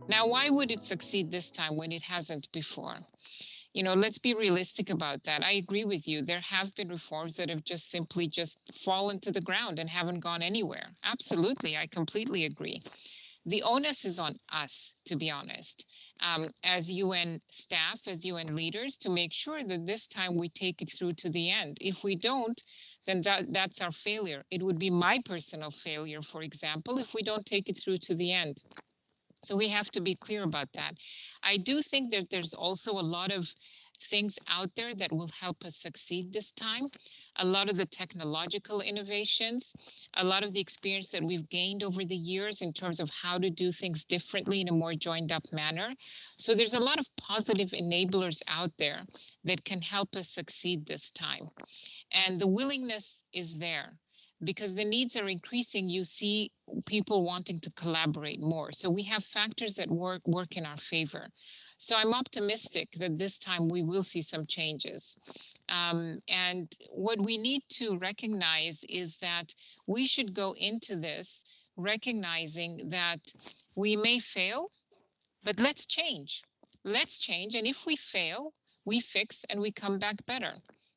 Now, why would it succeed this time when it hasn't before? Let's be realistic about that. I agree with you. There have been reforms that have just simply just fallen to the ground and haven't gone anywhere. Absolutely, I completely agree. The onus is on us, to be honest, as UN staff, as UN leaders, to make sure that this time we take it through to the end. If we don't, then that's our failure. It would be my personal failure, for example, if we don't take it through to the end. So we have to be clear about that. I do think that there's also a lot of things out there that will help us succeed this time. A lot of the technological innovations, a lot of the experience that we've gained over the years in terms of how to do things differently in a more joined up manner. So there's a lot of positive enablers out there that can help us succeed this time. And the willingness is there because the needs are increasing. You see people wanting to collaborate more. So we have factors that work in our favor. So I'm optimistic that this time we will see some changes. And what we need to recognize is that we should go into this recognizing that we may fail, but let's change. Let's change. And if we fail, we fix and we come back better.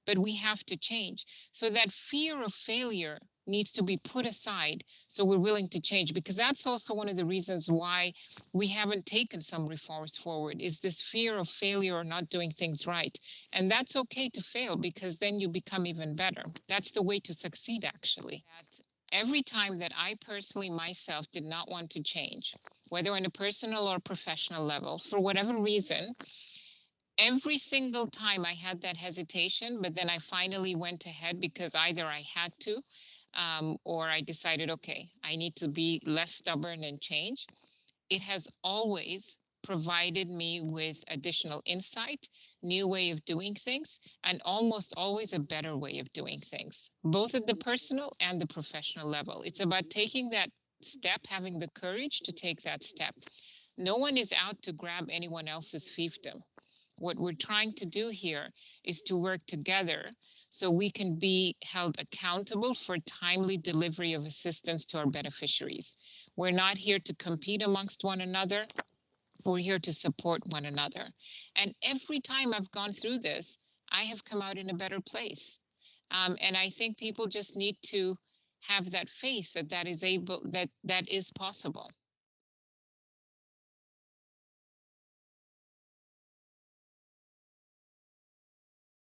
But we have to change. So that fear of failure needs to be put aside so we're willing to change, because that's also one of the reasons why we haven't taken some reforms forward, is this fear of failure or not doing things right. And that's okay to fail, because then you become even better. That's the way to succeed, actually. Every time that I personally myself did not want to change, whether on a personal or professional level, for whatever reason, every single time I had that hesitation, but then I finally went ahead because either I had to, or I decided, okay, I need to be less stubborn and change. It has always provided me with additional insight, new way of doing things, and almost always a better way of doing things, both at the personal and the professional level. It's about taking that step, having the courage to take that step. No one is out to grab anyone else's fiefdom. What we're trying to do here is to work together so we can be held accountable for timely delivery of assistance to our beneficiaries. We're not here to compete amongst one another. We're here to support one another. And every time I've gone through this, I have come out in a better place. And I think people just need to have that faith that that is possible.